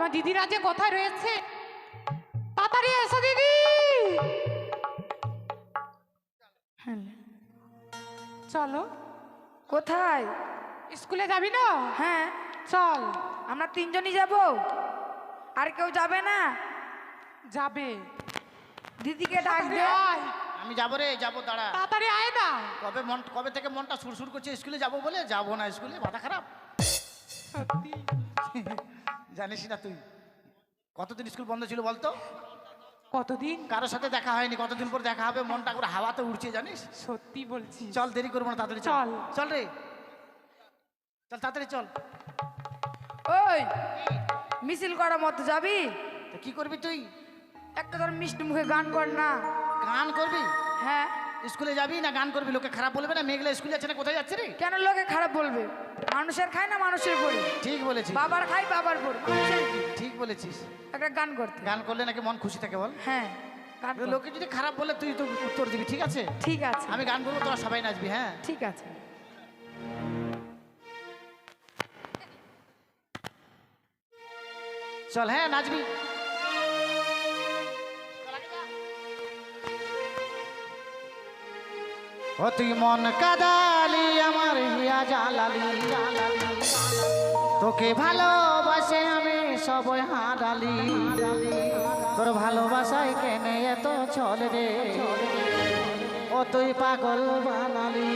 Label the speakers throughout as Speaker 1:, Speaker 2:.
Speaker 1: আমার দিদিরা যে কোথায় রয়েছে, তাড়াতাড়ি এসো দিদি। চলো।
Speaker 2: কোথায়?
Speaker 1: স্কুলে যাবি না?
Speaker 2: হ্যাঁ
Speaker 1: চল।
Speaker 2: আমরা তিনজনই যাব, আর কেউ যাবে না?
Speaker 1: যাবে।
Speaker 2: দিদিকে ডাক দে।
Speaker 1: আয়।
Speaker 3: আমি যাবো রে, যাবো, দাঁড়া।
Speaker 1: তাড়াতাড়ি আয় না।
Speaker 3: কবে থেকে মনটা সুরসুর করছে স্কুলে যাবো বলে, যাবো না স্কুলে, মাথা খারাপ।
Speaker 1: সত্যি
Speaker 3: জানিস না তুই কতদিন স্কুল বন্ধ ছিল বলতো?
Speaker 1: কতদিন?
Speaker 3: কারোর সাথে দেখা হয়নি, কতদিন পর দেখা হবে, মনটা করে হাওয়াতে উড়ছে জানিস।
Speaker 1: সত্যি বলছি।
Speaker 3: চল, দেরি করবো না, তাড়াতাড়ি চল। চল রে, চল তাড়াতাড়ি চল।
Speaker 2: ওই মিছিল করার মতো যাবি?
Speaker 3: তো কি করবি তুই?
Speaker 2: একটা ধর মিষ্টি মুখে গান কর না।
Speaker 3: গান করবি?
Speaker 2: হ্যাঁ।
Speaker 3: স্কুলে যাবি না গান করবি? লোকে খারাপ বলবে না? মেয়েগুলো স্কুলে যাচ্ছে না, কোথায় যাচ্ছে রে?
Speaker 2: কেন লোকে খারাপ বলবে? মানুষের খায় না মানুষের পরে।
Speaker 3: ঠিক বলেছিস।
Speaker 2: বাবার খাই বাবার পরে, মানুষের কি?
Speaker 3: ঠিক বলেছিস।
Speaker 2: একটা গান করতে।
Speaker 3: গান করলে নাকি মন খুশি থাকে বল?
Speaker 2: হ্যাঁ গান কর।
Speaker 3: লোকে যদি খারাপ বলে তুই তো উত্তর দিবি, ঠিক আছে?
Speaker 2: ঠিক আছে।
Speaker 3: আমি গান করবো, তোরা সবাই নাচবি। হ্যাঁ
Speaker 2: ঠিক আছে।
Speaker 3: চল, হ্যাঁ নাচবি। ও তুই মন কাদালি আমার হিয়া জালালি, তোকে ভালোবাসে আমি সবই হারালি, তোর ভালোবাসায় কেনে এত ছল রে, ও তুই পাগল বানালি।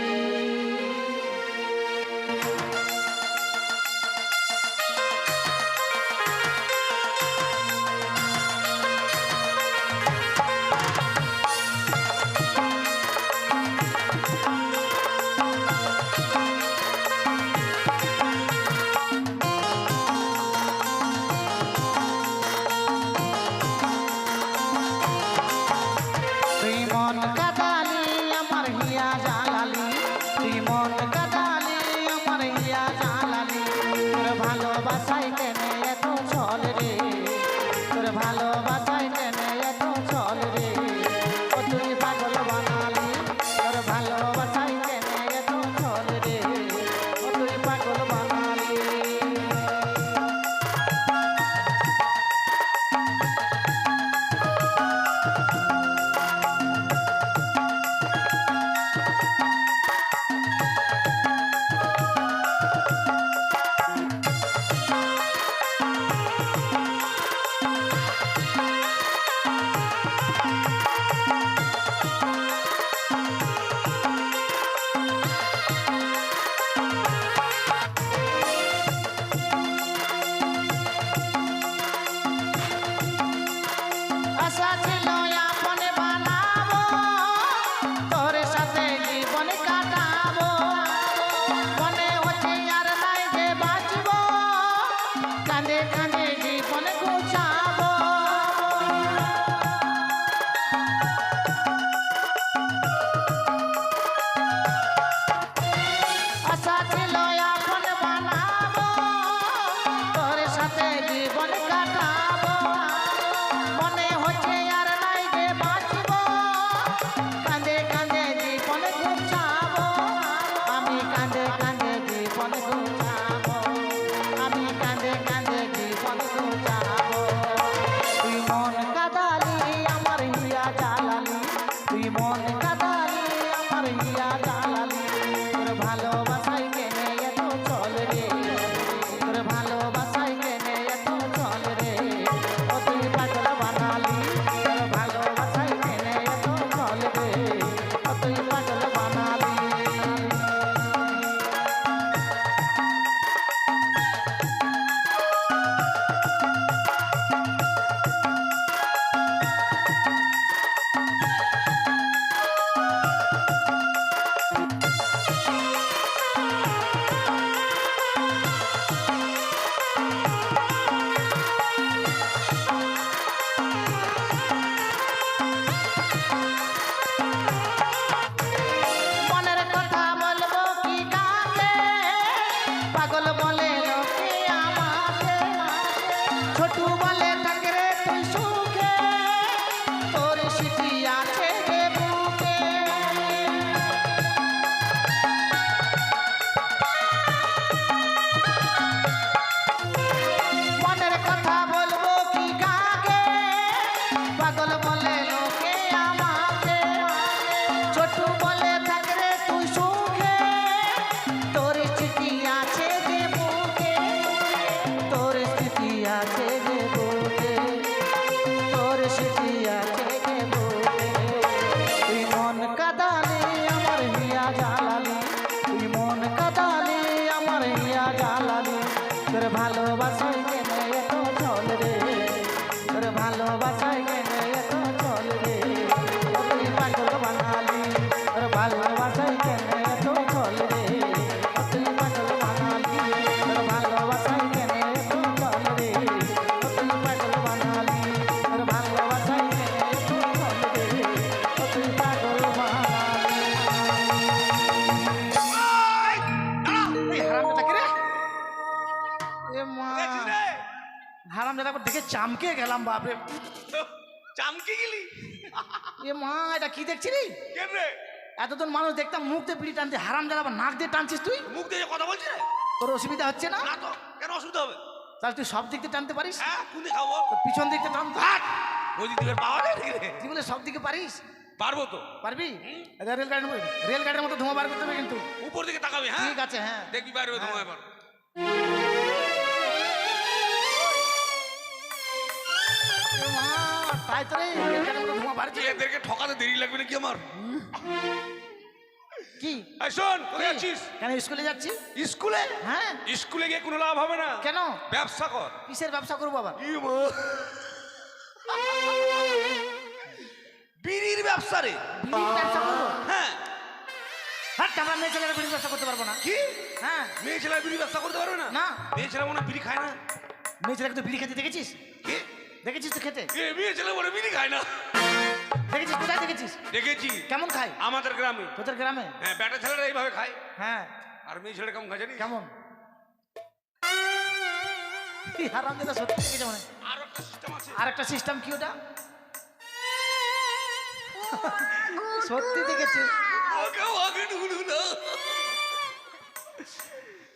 Speaker 3: তুই মন কাদালি আমার হিয়া জালালি, তুই মন কাদালি আমার হিয়া জালালি, তোর ভালোবাসায় কেনে এত ছল রে, তোর ভালোবাসায় কেনে এত ছল রে, ও তুই পাগল বানালি, তোর ভালোবাসায় কেনে এত ছল রে, ও তুই পাগল বানালি। আশা ছিল আপনে বানাবো, তোর সাথে জীবন কাটাবো, মনে হচ্ছে আর নাই যে বাঁচবো, কাঁদে কাঁদে জীবন গুছাবো। আশা ছিল আপনে বানাবো, তোর সাথে জীবন কাটাবো, মনে হচ্ছে আর নাই যে বাঁচবো, কাঁদে কাঁদে জীবন গুছাবো, আমি কাঁদে কাঁদে জীবন গুছাবো, আমি কাঁদে কাঁদে জীবন গুছাবো। তুই মন কাদালি আমার হিয়া জালালি, তুই মন কাদালি আমার হিয়া জালালি, তোর ভালোবাসায় কেনে এত চল রে, তোর ভালোবাসায় কেনে এত চল রে, ও তুই পাগল বানালি, তোর ভালোবাসায় কেনে এত চল রে, ও তুই পাগল বানালি। মনের কথা বলবো কি কাকে, পাগল বলে লোকে আমাকে, ছোটু বলে থাকে রে তুই সুখে, তোর স্মৃতি আছে রে বুকে। মনের কথা
Speaker 4: হারাম দাদা দেখে চামকে গেলাম বাপরে।
Speaker 5: চামকে গেলি
Speaker 4: এ মা এটা কি দেখছি রে?
Speaker 5: কেন রে?
Speaker 4: এতজন মানুষ দেখতাম মুখ দিয়ে বিড়ি টানতে, হারাম দাদা আবার নাক দিয়ে টানছিস তুই?
Speaker 5: মুখ দিয়ে কথা বলছিস রে?
Speaker 4: তোর অসুবিধা হচ্ছে না?
Speaker 5: না তো, কেন অসুবিধা হবে?
Speaker 4: তাহলে তুই সব দিক দিয়ে টানতে পারিস?
Speaker 5: হ্যাঁ, কোন দিকে খাবো?
Speaker 4: তোর পিছন দিক দিয়ে টানতে
Speaker 5: ওই দিকের পাওয়া যায় নাকি রে?
Speaker 4: তুই বলে সব দিকে পারিস?
Speaker 5: পারবো তো।
Speaker 4: পারবি? রেলগাড়ির মতো ধোঁয়া বার করতে হবে কিন্তু।
Speaker 5: উপর দিকে তাকাবি, হ্যাঁ
Speaker 4: ঠিক আছে, হ্যাঁ।
Speaker 5: দেখবি পারবে তোমার এবার।
Speaker 4: এ মা, তাই তো রে, রেলগাড়ির মতো ধোঁয়া বাড়ছে।
Speaker 5: এদেরকে ঠকাতে দেরি লাগবে নাকি আমার?
Speaker 4: কি?
Speaker 5: এই শোন, কোথায় যাচ্ছিস?
Speaker 4: কেন স্কুলে যাচ্ছি?
Speaker 5: স্কুলে?
Speaker 4: হ্যাঁ।
Speaker 5: স্কুলে গিয়ে কোনো লাভ হবে না।
Speaker 4: কেন?
Speaker 5: ব্যবসা কর।
Speaker 4: কিসের ব্যবসা করবো আবার?
Speaker 5: বিড়ির ব্যবসা রে।
Speaker 4: বিড়ির ব্যবসা করবো?
Speaker 5: হ্যাঁ।
Speaker 4: হ্যাঁ, আমরা মেয়ে ছেলেরা বিড়ির ব্যবসা করতে পারবো না।
Speaker 5: কি?
Speaker 4: হ্যাঁ।
Speaker 5: মেয়ে ছেলে বিড়ি ব্যবসা করতে পারবে না?
Speaker 4: না।
Speaker 5: মেয়ে ছেলে মনে হয় বিড়ি খায় না।
Speaker 4: মেয়ে ছেলেকে তো বিড়ি খেতে দেখেছিস?
Speaker 5: কি?
Speaker 4: দেখেছিস তো খেতে?
Speaker 5: মেয়ে ছেলে মনে হয় বিড়ি খায় না।
Speaker 4: দেখেছিস? কোথায় দেখেছিস?
Speaker 5: দেখেছি।
Speaker 4: কেমন খায়?
Speaker 5: আমাদের গ্রামে।
Speaker 4: তোদের গ্রামে?
Speaker 5: হ্যাঁ, বেটা ছেলেরা এইভাবে খায়।
Speaker 4: হ্যাঁ।
Speaker 5: আর মেয়ে ছেলে কেমন খায় জানিস?
Speaker 4: কেমন? হারাম দাদা সত্যি দেখেছে মনে হয়।
Speaker 5: আর একটা সিস্টেম আছে।
Speaker 4: আর একটা সিস্টেম কি ওটা? সত্যি দেখেছে।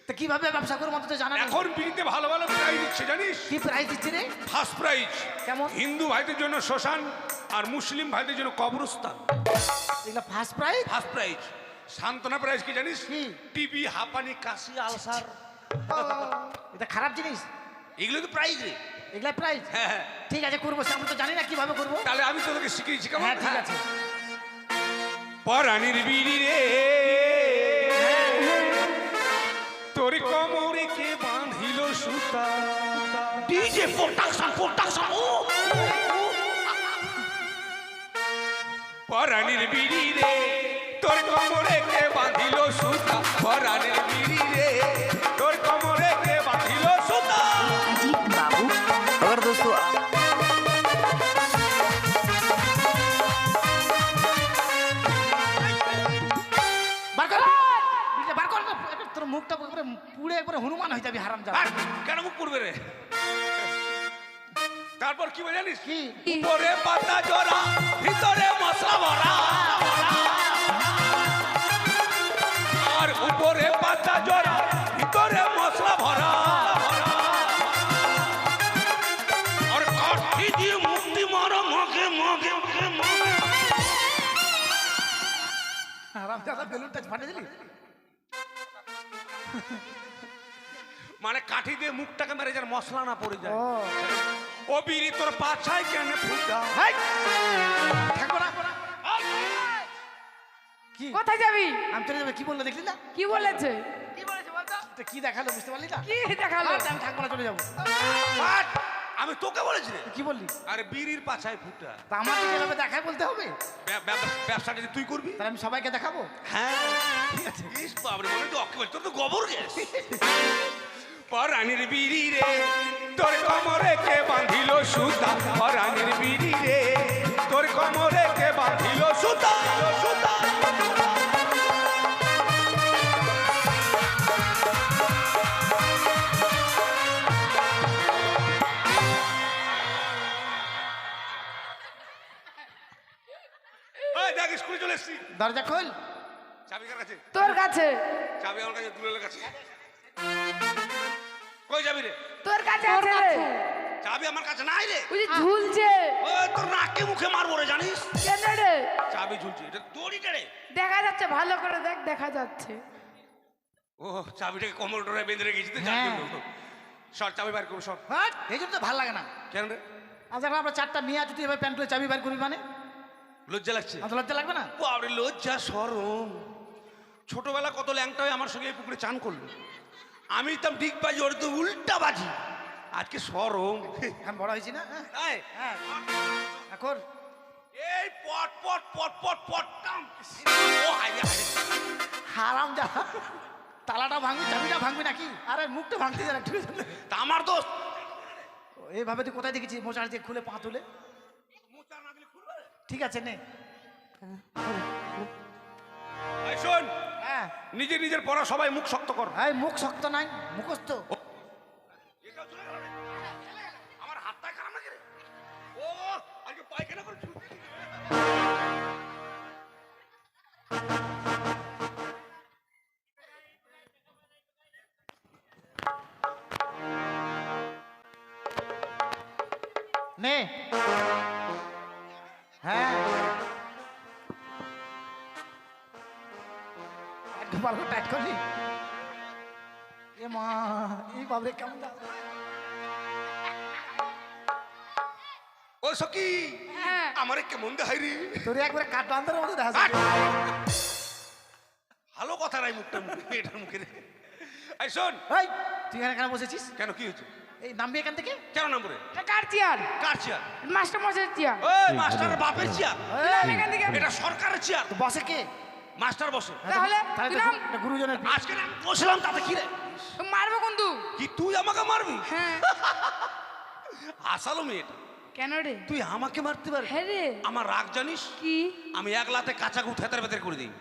Speaker 4: তো কিভাবে ব্যবসা করবো তো জানা নেই।
Speaker 5: এখন বিড়িতে ভালো ভালো প্রাইজ দিচ্ছে জানিস?
Speaker 4: কি প্রাইস দিচ্ছে রে?
Speaker 5: First prize.
Speaker 4: কেমন?
Speaker 5: হিন্দু ভাইদের জন্য শ্মশান আর মুসলিম ভাইদের জন্য কবরস্থান।
Speaker 4: এগুলো ফার্স্ট প্রাইস?
Speaker 5: First prize. সান্ত্বনা প্রাইজ কি জানিস?
Speaker 4: কি?
Speaker 5: টিবি, হাঁপানি, কাশি, আলসার।
Speaker 4: এটা খারাপ জিনিস?
Speaker 5: এগুলো তো প্রাইজ রে।
Speaker 4: এগুলা প্রাইস?
Speaker 5: হ্যাঁ হ্যাঁ।
Speaker 4: ঠিক আছে, করবো। আমরা তো জানি না কিভাবে করবো।
Speaker 5: তাহলে আমি তোদেরকে শিখিয়েছি কেমন?
Speaker 4: হ্যাঁ, ঠিক আছে।
Speaker 5: পরাণীর বিড়ি রে, তোর কোমরে কে বাঁধিল সুতা। DJ production production. পরাণীর বিড়ি রে, তোর কোমরে কে বাঁধিল সুতা। পরাণীর বিড়ি রে, তোর কোমরে কে বাঁধিল সুতা।
Speaker 6: अजीत बाबू, अगर दोस्तों
Speaker 4: বার কর বিড়িটা, বার কর না। তোর মুখটা একবারে পুড়ে একবারে হনুমান হয়ে যাবি হারাম যাবে।
Speaker 5: কেন মুখ করবে রে? তারপর কি বলে জানিস?
Speaker 4: কি?
Speaker 5: উপরে পাতা জোড়া, ভিতরে মশলা ভরা। আর উপরে পাতা জোড়া, ভিতরে মশলা ভরা। আর কাঠি দিয়ে মুক্তি মারো মগে মগে মগে।
Speaker 4: হারাম দাদা বেলুনটা ফাটে দিলি।
Speaker 5: মানে কাঠি দিয়ে মুখটাকে মেরে যার মশলা না পড়ে যায়।
Speaker 4: ও
Speaker 5: ও বিড়ি তোর পাছায় কেন ফুটা?
Speaker 4: হাই, থাকবো না। কি?
Speaker 2: কোথায় যাবি?
Speaker 4: আমি চলে যাবো। কি বললো দেখলি না?
Speaker 2: কি বলেছে? কি বলেছে বলতো?
Speaker 4: তো কি দেখালো বুঝতে পারলি না?
Speaker 2: কি দেখালো?
Speaker 4: আচ্ছা, আমি থাকবো না, চলে যাবো।
Speaker 5: বাট, আমি তোকে বলেছি রে।
Speaker 4: তুই কি বললি?
Speaker 5: আরে বিড়ির পাছায় ফুটা।
Speaker 4: তা আমাকে যেভাবে দেখায় বলতে হবে?
Speaker 5: ব্যবসাটা যে তুই করবি।
Speaker 4: তাহলে আমি সবাইকে দেখাবো।
Speaker 5: হ্যাঁ ঠিক আছে। ইস বাবরে, মনে তো অক্কে তোর তো গোবর গ্যাস। পরাণীর বিড়ি রে, তোর কোমরে কে বাঁধিল সুতা। পরাণীর বিড়ি রে, তোর কোমরে কে বাঁধিল সুতা। সুতা। দেখ স্কুলে চলে এসছি।
Speaker 4: দরজা খোল।
Speaker 5: চাবি কার কাছে?
Speaker 2: তোর কাছে।
Speaker 5: চাবি আমার কাছে, দুলের কাছে। কই যাবি রে?
Speaker 2: তোর কাছে আছে রে।
Speaker 5: চাবি আমার কাছে নাই রে।
Speaker 2: ওই যে ঝুলছে।
Speaker 5: ও তোর নাকে মুখে মারবো রে জানিস?
Speaker 2: কেন রে?
Speaker 5: চাবি ঝুলছে, এটা দড়িটা রে।
Speaker 2: দেখা যাচ্ছে, ভালো করে দেখ, দেখা যাচ্ছে।
Speaker 5: ও চাবিটাকে কোমর ডোরে বেঁধে রেখেছি তো, যার
Speaker 4: হ্যাঁ।
Speaker 5: জন্য। সর চাবি বার করবো, সর।
Speaker 4: হাট, এই জন্য তো ভালো লাগে না।
Speaker 5: কেন রে?
Speaker 4: আচ্ছা, আমরা চারটা মেয়ে আছি, তুই এবার প্যান্ট খুলে চাবি বার করবি মানে?
Speaker 5: লজ্জা লাগছে?
Speaker 4: আমার তো লজ্জা লাগবে না?
Speaker 5: বাবরে লজ্জা শরম। ছোটবেলা কত ল্যাংটা হয়ে আমার সঙ্গে এই পুকুরে চান করলো। আমি তো ঠিক বাজি, ওর তো উল্টা বাজি। আজকে শরম।
Speaker 4: এখন বড় হয়েছি না? হ্যাঁ,
Speaker 5: এই,
Speaker 4: হ্যাঁ। এখন
Speaker 5: এই পট পট পট পট পট টাম। ও হাইরে হাইরে।
Speaker 4: হারাম যা, তালাটা ভাঙবি, চাবিটা ভাঙবি নাকি? আরে মুখটা ভাঙতে যা, ঠিক আছে?
Speaker 5: তা আমার দোষ।
Speaker 4: এইভাবে তুই কোথায় দেখেছিস মোচার দিয়ে খুলে পা তুলে?
Speaker 5: মোচা না দিলে খুলবে রে?
Speaker 4: ঠিক আছে, নে।
Speaker 5: এই শোন,
Speaker 4: হ্যাঁ,
Speaker 5: নিজের নিজের পড়া সবাই মুখ শক্ত কর।
Speaker 4: এই মুখ শক্ত নাই, মুখস্থ। নে হ্যাঁ ভালো টাইট করলি এ মা এই বাবরে কেমন
Speaker 5: ও সখি
Speaker 1: হ্যাঁ
Speaker 5: আমারে কেমন দেখাই রে
Speaker 4: তোর একবারে কাঠ বান্ধার মতো দেখা
Speaker 5: আট! ভালো কথা নাই মুখটা মুখে এটার মুখে রে এই শোন
Speaker 4: এই তুই এখানে কেন বসেছিস
Speaker 5: কেন কি হয়েছে
Speaker 4: এই নামবি এখান থেকে
Speaker 5: কেন নম্বরে
Speaker 1: এটা কার চেয়ার
Speaker 5: কার চেয়ার
Speaker 1: মাস্টার মশাইয়ের চেয়ার
Speaker 5: ওই মাস্টারের বাপের চেয়ার
Speaker 4: এই,
Speaker 1: এখান থেকে
Speaker 5: এটা সরকারের চেয়ার
Speaker 4: তো বসে কে
Speaker 5: মাস্টার বসে
Speaker 1: তাহলে
Speaker 4: তাহলে
Speaker 1: তুই
Speaker 4: তো
Speaker 1: নাম।
Speaker 4: এটা গুরুজনের
Speaker 5: আজকে না বসলাম তাতে কি রে
Speaker 1: মারবো কিন্তু
Speaker 5: কি তুই আমাকে মারবি
Speaker 1: হ্যাঁ
Speaker 5: আসালো মেয়েটা
Speaker 1: কেন রে
Speaker 5: তুই আমাকে মারতে পারবি
Speaker 1: হ্যাঁ রে
Speaker 5: আমার রাগ জানিস
Speaker 1: কি
Speaker 5: আমি এক লাতে কাঁচা গু থেতার ভেতর করে দিই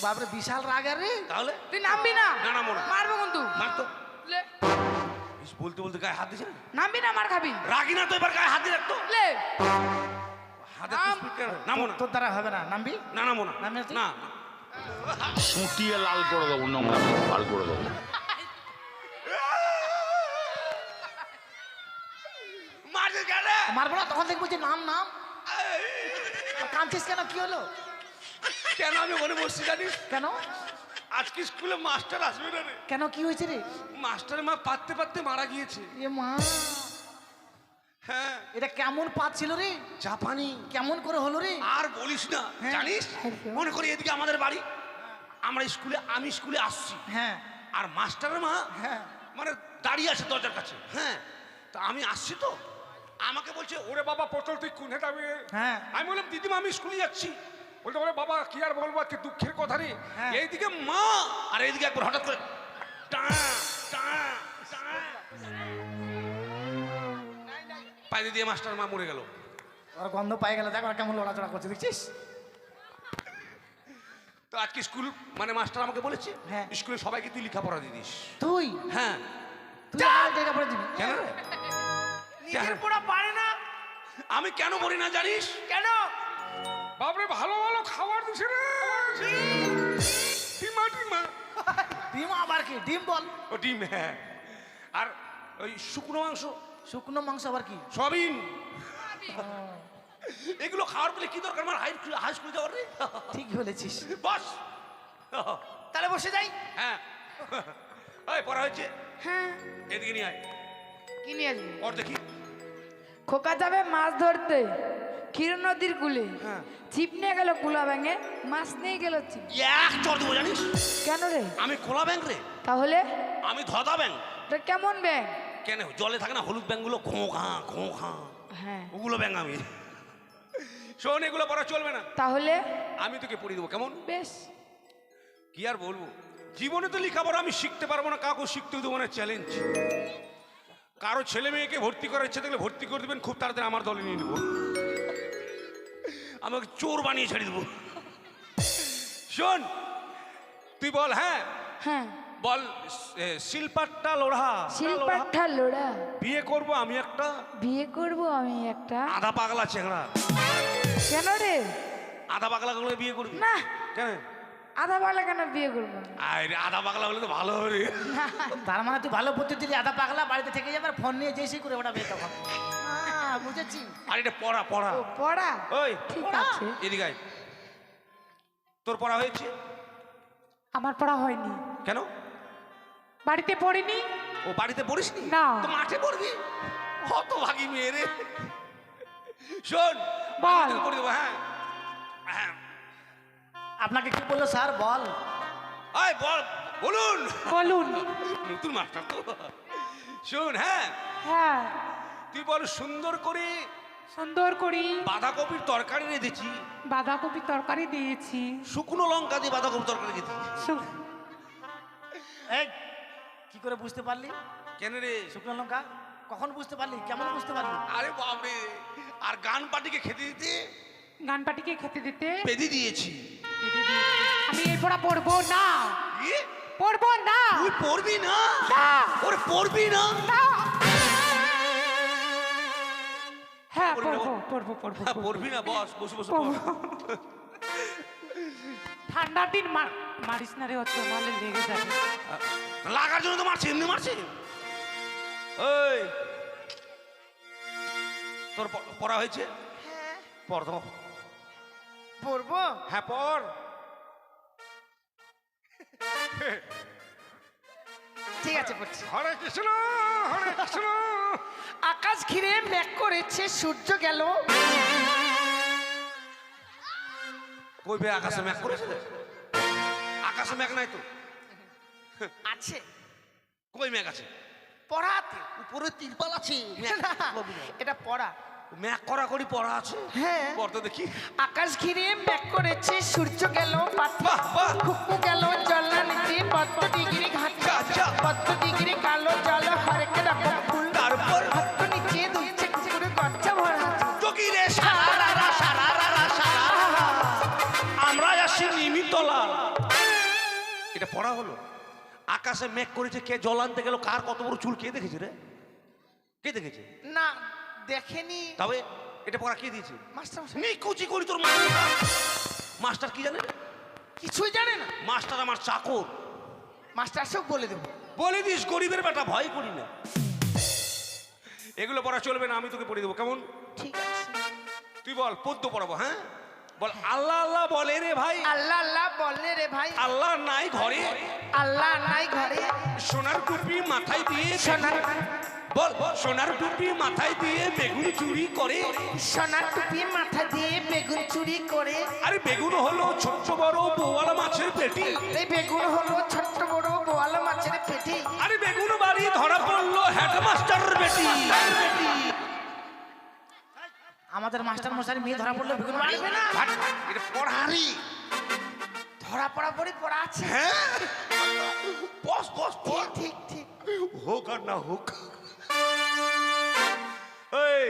Speaker 4: বাপরে বিশাল রাগ আর রে
Speaker 5: তাহলে
Speaker 1: তুই নামবি না
Speaker 5: না, নামবো না।
Speaker 1: মারবো কিন্তু
Speaker 5: মার তো
Speaker 1: লে
Speaker 5: ইস, বলতে বলতে গায়ে হাত দিছে না
Speaker 1: নামবি না মার খাবি
Speaker 5: রাগি না তো এবার গায়ে হাত দিয়ে রাখতো
Speaker 1: লে
Speaker 5: হাতে
Speaker 1: নাম।
Speaker 5: নামো না
Speaker 4: তোর দ্বারা হবে না নামবি
Speaker 5: না নামো না
Speaker 4: নামে তুই?
Speaker 5: না
Speaker 7: সুটিয়ে লাল করে দেবো নোংরা লাল করে দেবো
Speaker 5: মারছিস কেন
Speaker 4: মারবো না তখন থেকে বলছি নাম নাম আর কাঁদছিস কেন কি হলো
Speaker 5: কেন আমি মনে বসছি জানিস
Speaker 4: কেন
Speaker 5: আজকে স্কুলে মাস্টার আসবে না রে
Speaker 4: কেন কি হয়েছে রে
Speaker 5: মাস্টারের মা পাততে পাততে মারা গিয়েছে
Speaker 4: এ মা
Speaker 5: হ্যাঁ
Speaker 4: এটা কেমন পাত ছিল রে
Speaker 5: জাপানি
Speaker 4: কেমন করে হলো রে
Speaker 5: আর বলিস না
Speaker 4: হ্যাঁ।
Speaker 5: জানিস মনে করি এদিকে আমাদের বাড়ি আমি স্কুলে আসছি
Speaker 4: হ্যাঁ
Speaker 5: আর মাস্টারের মা
Speaker 4: হ্যাঁ
Speaker 5: মানে দাঁড়িয়ে আছে দরজার কাছে হ্যাঁ তা আমি আসছি তো আমাকে বলছে ওরে বাবা পটল তুই কোনে যাবে
Speaker 4: হ্যাঁ।
Speaker 5: আমি বললাম দিদিমা আমি স্কুলে যাচ্ছি বলতে বলে বাবা কি আর বলবো আজকে দুঃখের কথা রে
Speaker 4: হ্যাঁ।
Speaker 5: এইদিকে মা আর এইদিকে একবার হঠাৎ করে টা টা টা পায়ে দিয়ে মাস্টার মা মরে গেল
Speaker 4: ওর গন্ধ পাই গেল দেখ ওরা কেমন লড়াচড়া করছে দেখছিস
Speaker 5: তো আজকে স্কুল মানে মাস্টার আমাকে বলেছে
Speaker 4: হ্যাঁ।
Speaker 5: স্কুলে সবাইকে তুই লেখাপড়া দিয়ে দিস
Speaker 4: তুই
Speaker 5: হ্যাঁ
Speaker 4: তুই আমার জায়গা পড়ে দিবি
Speaker 5: কেন রে?
Speaker 1: নিজের পোড়া পারে না
Speaker 5: আমি কেন বলি না জানিস
Speaker 1: কেন
Speaker 5: বাপরে ভালো ভালো খাবার দিছে রে ডিমা ডিমা
Speaker 4: ডিম আবার কি ডিম বল
Speaker 5: ও ডিম হ্যাঁ আর ওই শুকনো মাংস
Speaker 4: শুকনো মাংস আবার কি
Speaker 5: সয়াবিন এগুলো খাওয়ার বলে কি দরকার আমার হাই স্কুলে যাওয়ার রে
Speaker 4: ঠিক বলেছিস
Speaker 5: বস
Speaker 4: তাহলে বসে যাই
Speaker 5: হ্যাঁ ওই পড়া হয়েছে
Speaker 1: হ্যাঁ
Speaker 5: এদিকে নিয়ে আয়
Speaker 1: কি নিয়ে আসবি
Speaker 5: ওর দেখি
Speaker 1: খোকা যাবে মাছ ধরতে ক্ষীর নদীর কুলে
Speaker 5: হ্যাঁ।
Speaker 1: ছিপ নিয়ে গেল কুলা ব্যাঙে মাছ নিয়ে গেল ছিপ
Speaker 5: এক চর দেবো জানিস
Speaker 1: কেন রে
Speaker 5: আমি খোলা ব্যাংক রে
Speaker 1: তাহলে
Speaker 5: আমি ধদা ব্যাংক
Speaker 1: এটা কেমন ব্যাঙ
Speaker 5: কেন জলে থাকে না হলুদ ব্যাংকগুলো ঘো ঘা
Speaker 1: হ্যাঁ
Speaker 5: ওগুলো ব্যাংক আমি শোন এগুলো পড়া চলবে না
Speaker 1: তাহলে
Speaker 5: আমি তোকে পড়িয়ে দেবো কেমন
Speaker 1: বেশ
Speaker 5: কি আর বলবো জীবনে তো লেখাপড়া আমি শিখতে পারবো না কাউকে শিখতে দেবো না চ্যালেঞ্জ কারো ছেলে মেয়েকে ভর্তি করার ইচ্ছে থাকলে ভর্তি করে দেবেন খুব তাড়াতাড়ি আমার দলে নিয়ে নেবো আমাকে চোর বানিয়ে ছেড়ে দেবো শোন তুই বল হ্যাঁ
Speaker 1: হ্যাঁ
Speaker 5: বল শিল্পাট্টা লোড়া
Speaker 1: শিল্পাঠা লোড়া
Speaker 5: বিয়ে করব আমি একটা
Speaker 1: বিয়ে করব আমি একটা
Speaker 5: আধা পাগলা চেংড়া
Speaker 1: কেন রে
Speaker 5: আধা পাগলা গুলো বিয়ে করবি
Speaker 1: না
Speaker 5: কেন
Speaker 1: আধা বেলা কেন বিয়ে করবো
Speaker 5: আরে আধা পাগলা হলে তো ভালো হবে রে
Speaker 4: তার মানে তুই ভালো বুদ্ধি দিলি আধা পাগলা বাড়িতে থেকে যাবে আর ফোন নিয়ে যেসে করে ওটা বের তখন বুঝেছি
Speaker 5: আর এটা পড়া পড়া
Speaker 1: ও পড়া
Speaker 5: ওই
Speaker 1: ঠিক আছে
Speaker 5: এদিকে আয়। তোর পড়া হয়েছে
Speaker 1: আমার পড়া হয়নি
Speaker 5: কেন
Speaker 1: বাড়িতে পড়িনি
Speaker 5: ও বাড়িতে পড়িসনি
Speaker 1: না।
Speaker 5: তো মাঠে পড়বি হত ভাগি মেয়ে রে শোন
Speaker 1: বল।
Speaker 5: আমি তোকে পড়ে দেবো হ্যাঁ হ্যাঁ
Speaker 4: আপনাকে কি বললো স্যার বল
Speaker 5: আয় বল বলুন
Speaker 1: বলুন
Speaker 5: নতুন মাস্টার তো শোন হ্যাঁ
Speaker 1: হ্যাঁ
Speaker 5: তুই বল সুন্দর করে
Speaker 1: সুন্দর করি
Speaker 5: বাঁধাকপির তরকারি রেঁধেছি
Speaker 1: বাঁধাকপি তরকারি দিয়েছি
Speaker 5: শুকনো লঙ্কা দিয়ে বাঁধাকপির তরকারি রেঁধেছি
Speaker 4: এই কি করে বুঝতে পারলি
Speaker 5: কেন রে
Speaker 4: শুকনো লঙ্কা কখন বুঝতে পারলি কেমন বুঝতে পারলি
Speaker 5: আরে বাপরে আর গান পার্টিকে খেতে দিতে
Speaker 1: গান পাটিকে খেতে দিতে
Speaker 5: বেঁধে দিয়েছি
Speaker 1: আমি এই পড়া পড়বো না
Speaker 5: কি?
Speaker 1: পড়বো না
Speaker 5: তুই পড়বি না
Speaker 1: না।
Speaker 5: ওরে পড়বি না
Speaker 1: না। হ্যাঁ
Speaker 5: পড়বি না?
Speaker 1: পড়বো পড়বো
Speaker 5: হ্যাঁ, পড়বি না বস বসে বসে পড়।
Speaker 1: ঠান্ডার দিন মারিস না রে অত মালে লেগে যাবে
Speaker 5: লাগার জন্য তো মারছে এমনি মারছে ওই তোর পড়া হয়েছে? পড় তো।
Speaker 3: পড়বো?
Speaker 5: হ্যাঁ পড়।
Speaker 3: ঠিক আছে পড়ছি।
Speaker 5: হরে কৃষ্ণ হরে কৃষ্ণ।
Speaker 3: আকাশ ঘিরে মেঘ করেছে, সূর্য গেল।
Speaker 5: কই বে আকাশে মেঘ করেছে রে? আকাশে মেঘ নাই তো।
Speaker 3: আছে,
Speaker 5: কই মেঘ আছে?
Speaker 3: পড়াতে।
Speaker 5: উপরে তিরপাল আছে।
Speaker 3: এটা পড়া।
Speaker 5: মেঘ করা করি পড়া আছে।
Speaker 3: হ্যাঁ।
Speaker 5: পড়তে দেখি।
Speaker 3: আকাশ ঘিরে মেঘ করেছে, সূর্য গেল পাথর,
Speaker 5: বাহ বাহ।
Speaker 3: খুকু গেল জল্লা নিতে, 72 ডিগ্রি ঘাট,
Speaker 5: আচ্ছা।
Speaker 3: 72 ডিগ্রি কালো জল, হরেক রকম ফুল,
Speaker 5: তারপর
Speaker 3: হাত নিচে দুলছে কুকুরে গচ্চা ভরা আছে।
Speaker 5: চকি রে সারারা সারারা সারা। আমরা আসি নিমিতলা। এটা পড়া হলো? আকাশে মেঘ করেছে, কে জল আনতে গেল, কার কত বড় চুল কে দেখেছে রে? কে দেখেছে?
Speaker 3: না দেখেনি।
Speaker 5: তবে এটা পড়া কে দিয়েছে?
Speaker 3: মাস্টার মশাই।
Speaker 5: নিকুচি করি তোর মা। মাস্টার কি জানে রে?
Speaker 3: কিছুই জানে না।
Speaker 5: মাস্টার আমার চাকর।
Speaker 3: মাস্টার সব বলে দেবো।
Speaker 5: বলে দিস গরিবের বেটা, ভয় করি না। এগুলো পড়া চলবে না, আমি তোকে পড়ে দেবো, কেমন?
Speaker 3: ঠিক আছে।
Speaker 5: তুই বল, পদ্য পড়াবো। হ্যাঁ বল। আল্লাহ আল্লাহ বলে রে ভাই,
Speaker 3: আল্লাহ আল্লাহ বলে রে ভাই,
Speaker 5: আল্লাহ নাই ঘরে,
Speaker 3: আল্লাহ নাই ঘরে,
Speaker 5: সোনার টুপি মাথায় দিয়ে
Speaker 3: সোনার
Speaker 5: বল, সোনার টুপি মাথায় দিয়ে বেগুন চুরি করে।
Speaker 3: সোনার টুপি মাথা দিয়ে বেগুন চুরি করে।
Speaker 5: আরে বেগুন হলো ছোট্ট বড় বোয়ালা মাছের পেটি।
Speaker 3: এই বেগুন হলো ছোট্ট বড় বোয়াল মাছের পেটি।
Speaker 5: আরে বেগুন বাড়ি ধরা পড়লো হেডমাস্টার বেটি।
Speaker 3: আমাদের মাস্টার মশাই মেয়ে ধরা পড়লো বেগুন মারবে না।
Speaker 5: হাট, এটা পড়ারি।
Speaker 3: ধরা পড়া পড়ি পড়া আছে।
Speaker 5: হ্যাঁ বস বস বস।
Speaker 3: ঠিক ঠিক।
Speaker 5: হোক আর না হোক। এই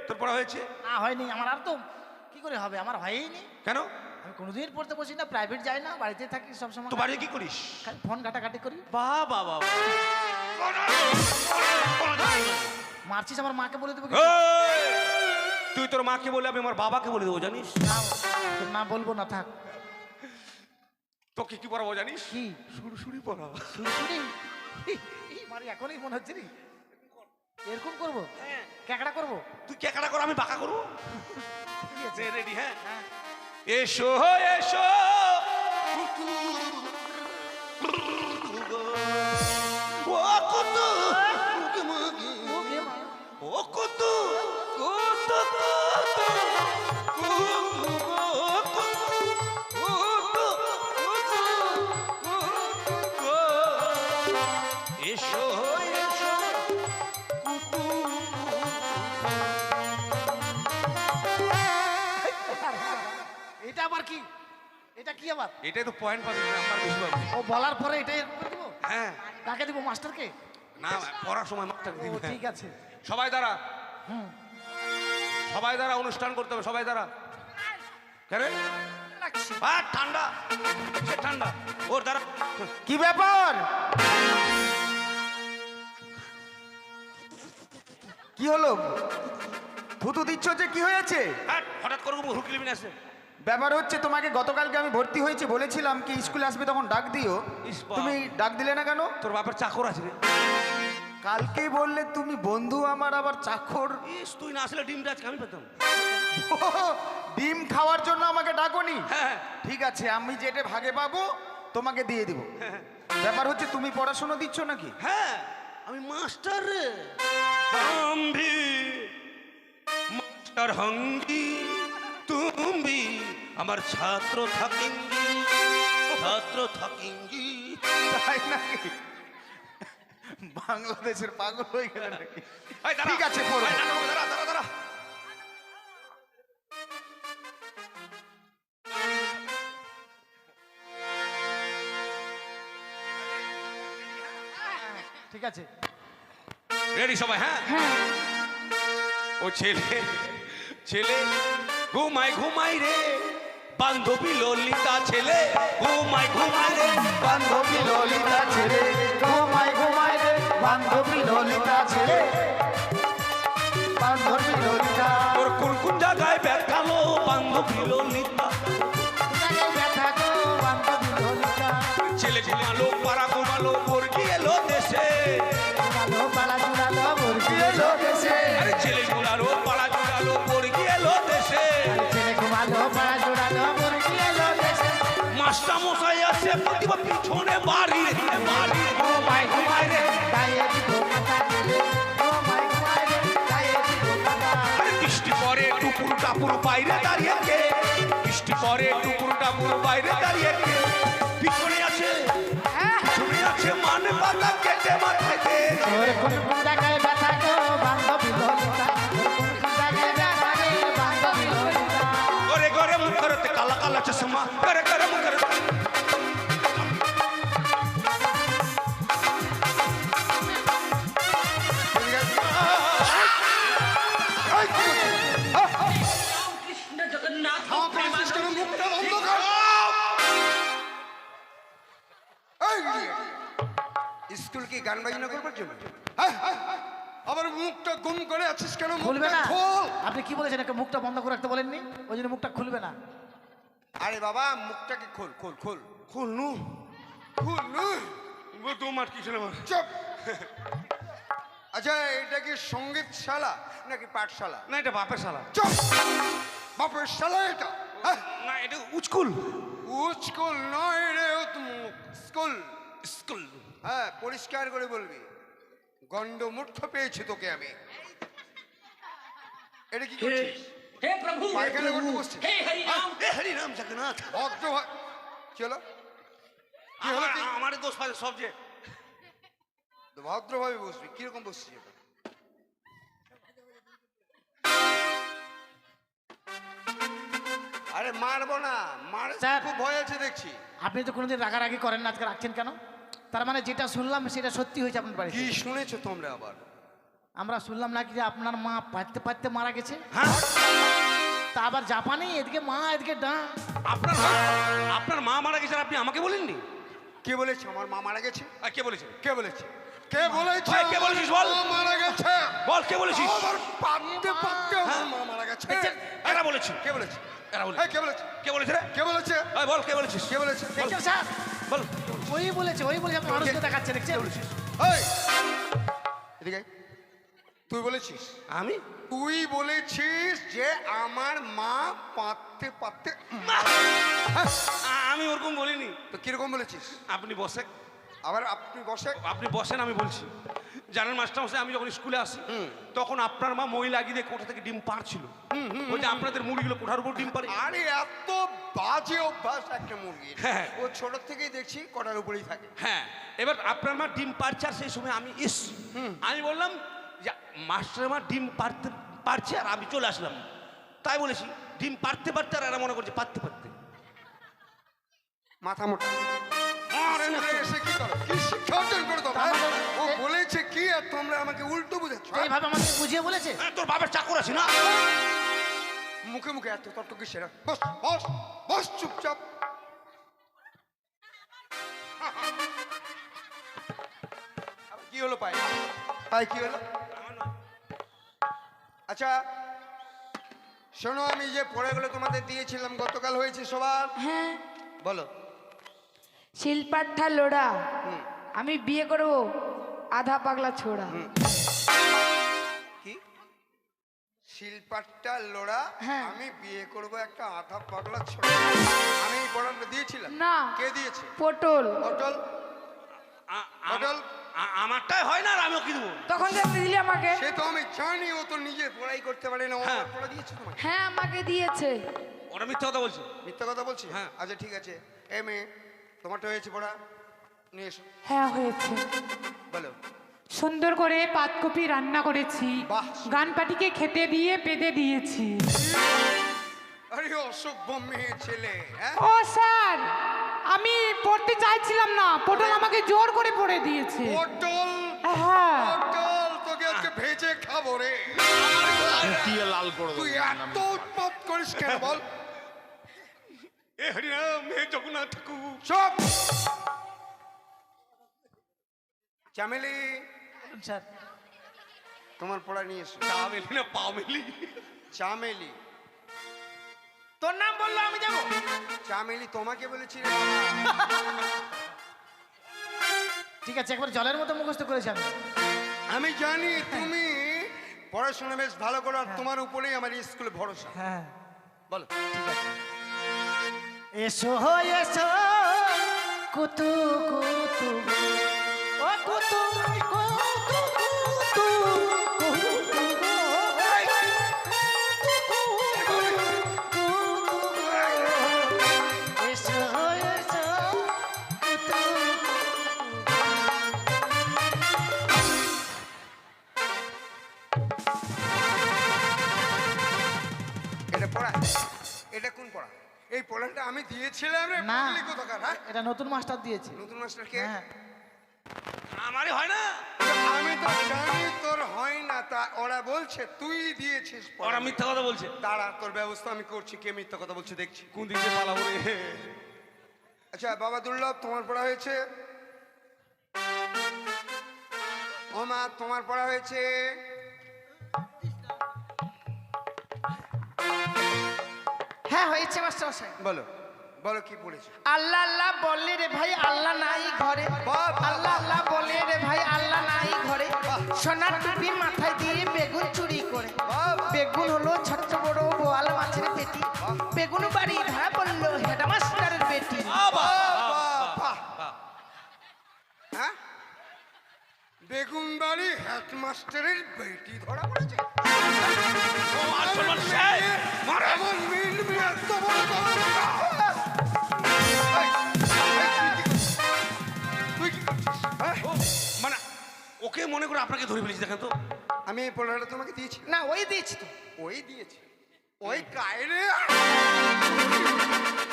Speaker 5: তোর পড়া হয়েছে?
Speaker 3: না হয়নি আমার। আর তো কি করে হবে, আমার হয়নি।
Speaker 5: কেন?
Speaker 3: আমি কোনোদিন পড়তে বসি না, প্রাইভেট যাই না, বাড়িতে থাকি সব সময়।
Speaker 5: তো বাড়ি কি করিস?
Speaker 3: খালি ফোন ঘাটাঘাটি করি।
Speaker 5: বাহ বাহ বাহ।
Speaker 3: মারছিস, আমার মাকে বলে দেবো।
Speaker 5: তুই তোর মাকে বলে, আমি আমার বাবাকে বলে দেবো, জানিস?
Speaker 3: না বলবো না, থাক।
Speaker 5: তোকে কি পড়াবো জানিস?
Speaker 3: কি?
Speaker 5: সুরসুরি পড়া।
Speaker 3: সুরসুরি? মারি এখনই মনে হচ্ছে রে। এরকম করবো? ক্যাকড়া করবো?
Speaker 5: তুই কেকাটা কর, আমি বাঁকা করবো।
Speaker 3: ঠিক আছে।
Speaker 5: রেডি? হ্যাঁ এসো এসো ও কুতু ও কুতু কুতু এসো এসো।
Speaker 3: এটা আবার কি? এটা কি আবার?
Speaker 5: এটাই তো পয়েন্ট পাবি, নাম্বার বেশি পাবি।
Speaker 3: ও বলার পরে এটাই এরকম করে দেবো?
Speaker 5: হ্যাঁ
Speaker 3: কাকে দেবো, মাস্টারকে?
Speaker 5: না, পড়ার সময় মাস্টারকে
Speaker 3: ও
Speaker 5: দিবি।
Speaker 3: ঠিক আছে।
Speaker 5: সবাই দাঁড়া, সবাই দাঁড়া, অনুষ্ঠান করতে হবে, সবাই দাঁড়া। কেন?
Speaker 3: রাখছি।
Speaker 5: আর ঠান্ডা, সে ঠান্ডা। ওর দাঁড়া।
Speaker 4: কি ব্যাপার? কি হলো? থুতু দিচ্ছ যে, কি হয়েছে?
Speaker 5: হ্যাঁ, হঠাৎ করে হুকিলিবি না আসে।
Speaker 4: ব্যাপার হচ্ছে, তোমাকে গতকালকে আমি ভর্তি হয়েছি বলেছিলাম কি স্কুলে আসবে তখন ডাক দিও,
Speaker 5: ইস বাপ।
Speaker 4: তুমি ডাক দিলে না কেন?
Speaker 5: তোর বাপের চাকর আছে রে।
Speaker 4: কালকেই বললে তুমি বন্ধু আমার, আবার চাকর।
Speaker 5: ইস, তুই না আসলে ডিমটা আজকে আমি পেতাম।
Speaker 4: ডিম খাওয়ার জন্য আমাকে ডাকোনি?
Speaker 5: হ্যাঁ
Speaker 4: ঠিক আছে, আমি যেটা ভাগে পাবো তোমাকে দিয়ে দিব। ব্যাপার হচ্ছে, তুমি পড়াশোনা দিচ্ছ নাকি?
Speaker 5: হ্যাঁ, আমি মাস্টার রে। আমি মাস্টার হঙ্গি, তুমি আমার ছাত্র থাকেঙ্গি, ছাত্র থাকেঙ্গি।
Speaker 4: তাই নাকি? বাংলাদেশের পাগল হয়ে গেলে নাকি?
Speaker 5: এই দাঁড়া,
Speaker 4: ঠিক আছে, পড়ো।
Speaker 5: এই দাঁড়া, দাঁড়া, দাঁড়া, দাঁড়া।
Speaker 3: ঠিক আছে।
Speaker 5: রেডি সবাই? হ্যাঁ ও ছেলে ছেলে ঘুমাই ঘুমাই রে বান্ধবী ললিতা, ছেলে ঘুমাই ঘুমাই রে
Speaker 4: বান্ধবী ললিতা ছেলে, ঘুমাই ঘুমাই রে বান্ধবী ললিতা ছেলে, বান্ধবী ললিতা।
Speaker 5: তোর কোন কোন জায়গায় ব্যথালো বান্ধবী ললিতা?
Speaker 3: ব্যথা গো বান্ধবী ললিতা,
Speaker 5: ছেলে ঘুমালো পাড়া ঘুমালো মুরগি এলো দেশে।
Speaker 3: জুড়ালো পালা জুড়ালো মুরগি এলো দেশে।
Speaker 5: আরে ছেলে ঘুমালো পাড়া ঘুমালো তো দিব পিছনে বাড়ি বাড়ি
Speaker 3: ও মাই ঘুমাই রে গায়ে দিব কাটা রে ও মাই ঘুমাই রে গায়ে দিব কাটা
Speaker 5: আরে বৃষ্টি পরে টুকুর টাপুর বাইরে দাঁড়িয়ে কে বৃষ্টি পরে টুকুর টাপুর বাইরে দাঁড়িয়ে কে পিছনে আছে মানে পাতা কেটে মাথায় দে
Speaker 3: তোর কোন কোন জায়গায় ব্যথা গো বান্ধবী ললিতা তোর কোন কোন জায়গায় ব্যথা রে বান্ধবী ললিতা
Speaker 5: ঘরে ঘরে মুখরতে কালা কালা চশমা ঘরে ঘরে মুখরতে
Speaker 8: স্কুল কি গান বাজনা করবার জন্য? আবার মুখটা গুম করে আছিস কেন?
Speaker 3: খুলবে না
Speaker 8: খোল।
Speaker 3: আপনি কি বলেছেন একটা মুখটা বন্ধ করে রাখতে বলেননি ওই জন্য মুখটা খুলবে না
Speaker 8: আরে বাবা মুখটাকে খোল খোল খোল
Speaker 5: খুল নু
Speaker 8: খোল নু।
Speaker 5: দু মার কি ছিল আমার
Speaker 8: চুপ। আচ্ছা এটা কি সঙ্গীত শালা নাকি পাঠশালা?
Speaker 5: না এটা বাপের শালা
Speaker 8: চুপ। বাপের শালা এটা? হ্যাঁ?
Speaker 5: না এটা উচকুল
Speaker 8: স্কুল নয় রে স্কুল।
Speaker 5: স্কুল
Speaker 8: হ্যাঁ পরিষ্কার করে বলবি গন্ডমূর্খ পেয়েছি তোকে আমি। এটা কি করছিস?
Speaker 9: हे प्रभु
Speaker 8: পায়খানা করতে বসছিস?
Speaker 9: हे हरि राम
Speaker 5: এ হরি রাম জগন্নাথ
Speaker 8: ভদ্র চলো কি হলো কি?
Speaker 5: আমার দোষ পায় সব যে
Speaker 8: ভদ্রভাবে বসবি কিরকম বসছিস এটা? আরে মারবো না মার
Speaker 3: স্যার।
Speaker 8: খুব ভয় আছে দেখছি।
Speaker 3: আপনি তো কোনোদিন রাগারাগি করেন না আজকে রাখছেন কেন তার মানে যেটা শুনলাম সেটা সত্যি হয়েছে আপনার বাড়িতে
Speaker 8: কি শুনেছো তোমরা আবার?
Speaker 3: আমরা শুনলাম নাকি যে আপনার মা পাততে পাততে মারা গেছে
Speaker 5: হ্যাঁ
Speaker 3: তা আবার জাপানে এদিকে মা এদিকে ডা
Speaker 5: আপনার মা মারা গেছে আর আপনি আমাকে বলেননি
Speaker 8: কে বলেছে আমার মা মারা গেছে?
Speaker 5: আর কে বলেছে
Speaker 8: কে বলেছে? কে বলেছে
Speaker 5: ভাই, কে বলেছিস বল?
Speaker 8: আমার মা মারা গেছে?
Speaker 5: বল কে বলেছিস
Speaker 8: আমার পাততে পাততে আমার মা মারা গেছে।
Speaker 5: এরা বলেছে
Speaker 8: কে বলেছে?
Speaker 5: এরা বলেছে
Speaker 8: এই কে বলেছে?
Speaker 5: কে বলেছে রে
Speaker 8: কে বলেছে?
Speaker 5: এই বল কে বলেছিস
Speaker 8: কে বলেছে?
Speaker 3: দেখছেন স্যার
Speaker 5: বল
Speaker 3: ওই বলেছে আপনি মানুষকে দেখাচ্ছে দেখছেন
Speaker 8: এই এদিকে আয়। তুই বলেছিস?
Speaker 5: আমি
Speaker 8: তুই বলেছিস যে আমার মা পাততে পাততে
Speaker 5: আমি ওরকম বলিনি
Speaker 8: তো কিরকম বলেছিস?
Speaker 5: আপনি বসে
Speaker 8: আবার আপনি বসে
Speaker 5: আপনি বসেন আমি বলছি জানেন মাস্টার মশাই আমি যখন স্কুলে আসি তখন আপনার মা মই লাগিয়ে দিয়ে কোঠা থেকে ডিম পাড়ছিল ওই যে আপনাদের মুরগিগুলো কোঠার উপর ডিম পারে
Speaker 8: আরে এত বাজে অভ্যাস একটা মুরগির।
Speaker 5: হ্যাঁ।
Speaker 8: ও ছোট থেকেই দেখছি কটার উপরেই থাকে।
Speaker 5: হ্যাঁ এবার আপনার মা ডিম পারছে আর সেই সময় আমি আমি বললাম যে মাস্টার মা ডিম পারছে আর আমি চলে আসলাম তাই বলেছি ডিম পারতে পারতে আর এরা মনে করছে পারতে পারতে
Speaker 8: মাথা মোটা স্কুলে এসে কি করো? কি শিক্ষা অর্জন করে তো ভাই? ও বলেছে কি আর তোমরা আমাকে উল্টো বুঝাচ্ছ?
Speaker 3: এইভাবে আমাকে বুঝিয়ে বলেছে
Speaker 5: হ্যাঁ, তোর বাবার চাকর আছে না
Speaker 8: মুখে মুখে এত তর্ক কিসের? বস বস বস চুপচাপ। আবার কি হলো পায়ে? পায়ে কি হলো? আচ্ছা শোনো আমি যে পড়াগুলো তোমাদের দিয়েছিলাম গতকাল হয়েছে সবার?
Speaker 1: হ্যাঁ
Speaker 8: বলো।
Speaker 1: শিলপাঠা লোড়া আমি বিয়ে করব আধা পাগলা ছোড়া
Speaker 8: কি? শিলপাট্টা লোড়া
Speaker 1: হ্যাঁ।
Speaker 8: আমি বিয়ে করব একটা আধা পাগলা ছোড়া। আমি এই পড়াটা দিয়েছিলাম?
Speaker 1: না
Speaker 8: কে দিয়েছে?
Speaker 1: পটল
Speaker 8: পটল পটল
Speaker 5: আমারটাই হয় না আর আমিও কি দেবো
Speaker 1: তখন দেখতে দিলি আমাকে
Speaker 8: সে তো আমি জানি ও তো নিজে পড়াই করতে পারে না। ও
Speaker 5: হ্যাঁ।
Speaker 8: আমার পড়া দিয়েছে তোমাকে?
Speaker 1: হ্যাঁ আমাকে দিয়েছে
Speaker 5: ওরা মিথ্যা কথা বলছে
Speaker 8: মিথ্যা কথা বলছি?
Speaker 5: হ্যাঁ।
Speaker 8: আচ্ছা ঠিক আছে এই মেয়ে তোমারটা হয়েছে পড়া নিয়ে এসো
Speaker 10: হ্যাঁ হয়েছে
Speaker 8: বলো।
Speaker 10: সুন্দর করে পাতকপি রান্না করেছি
Speaker 8: বাহ।
Speaker 10: গান পাটিকে খেতে দিয়ে পেতে দিয়েছি
Speaker 8: আরে অসভ্য মেয়ে ছেলে হ্যাঁ।
Speaker 10: ও স্যার আমি পড়তে চাইছিলাম না পটল আমাকে জোর করে পড়ে দিয়েছে
Speaker 8: পটল
Speaker 10: হ্যাঁ
Speaker 8: পটল তোকে আজকে ভেজে খাবো রে।
Speaker 7: ফুটিয়ে লাল করে
Speaker 8: তুই
Speaker 7: দেবো
Speaker 8: এত উৎপাত করিস কেন বল?
Speaker 5: এ হরিরাম হে জগন্নাথ ঠাকুর
Speaker 8: সব চামেলি
Speaker 3: স্যার
Speaker 8: তোমার পড়া নিয়ে এসো।
Speaker 5: চা মেলি না পা মেলি
Speaker 8: চামেলি
Speaker 4: তোর নাম বললো আমি যাবো
Speaker 8: চামেলি তোমাকে বলেছি রে।
Speaker 3: ঠিক আছে একবার জলের মতো মুখস্থ করেছি আমি
Speaker 8: আমি জানি তুমি পড়াশোনা বেশ ভালো করো আর তোমার উপরেই আমার স্কুলে ভরসা।
Speaker 3: হ্যাঁ
Speaker 8: বলো।
Speaker 3: ঠিক আছে এসো এসো কুতু কুতু ও কুতু কুতু কুতু এসো এসো কুতু
Speaker 8: এটা পড়া, এটা কোন পড়া? এই পড়াটা আমি দিয়েছিলাম রে
Speaker 3: না
Speaker 8: পাগলি কোথাকার, হ্যাঁ?
Speaker 3: এটা নতুন মাস্টার দিয়েছে।
Speaker 8: নতুন মাস্টার কে?
Speaker 3: হ্যাঁ
Speaker 5: আমারই হয় না।
Speaker 8: আমি তো জানি তোর হয় না, তা ওরা বলছে তুই দিয়েছিস পড়া।
Speaker 5: ওরা মিথ্যা কথা বলছে।
Speaker 8: দাঁড়া, তোর ব্যবস্থা আমি করছি। কে মিথ্যা কথা বলছে দেখছি।
Speaker 5: কোন দিক দিয়ে পালাবো রে?
Speaker 8: আচ্ছা বাবা দুর্লভ, তোমার পড়া হয়েছে? ও মা, তোমার পড়া হয়েছে?
Speaker 3: হ্যাঁ হয়েছে মাস্টার মশাই।
Speaker 8: বলো বলো কি পড়েছে?
Speaker 2: আল্লাহ আল্লাহ বললে রে ভাই আল্লাহ নাই ঘরে।
Speaker 8: বাহ, বাহ,
Speaker 2: আল্লাহ আল্লাহ বলে রে ভাই আল্লাহ নাই ঘরে। সোনার টুপি মাথায় দিয়ে বেগুন চুরি করে।
Speaker 8: বাহ, বাহ।
Speaker 2: বেগুন হলো ছোট্ট বড় বোয়াল মাছের পেটি। বেগুন বাড়ি ধরা পড়লো হেডমাস্টারের বেটি।
Speaker 8: বাহ, বাহ। হ্যাঁ, বেগুনবাড়ি হেডমাস্টারের বেটি ধরা পড়েছে।
Speaker 5: আসমান শেষ। মার।
Speaker 8: এমন মিলবি এত বড় কথা? এই, তুই কি করছিস? হ্যাঁ?
Speaker 5: মানে ওকে মনে করে আপনাকে ধরে ফেলেছি, দেখেন তো।
Speaker 8: আমি এই পড়াটা তোমাকে দিয়েছি?
Speaker 2: না ওই দিয়েছি তো।
Speaker 8: ওই দিয়েছে? ওই কায়রে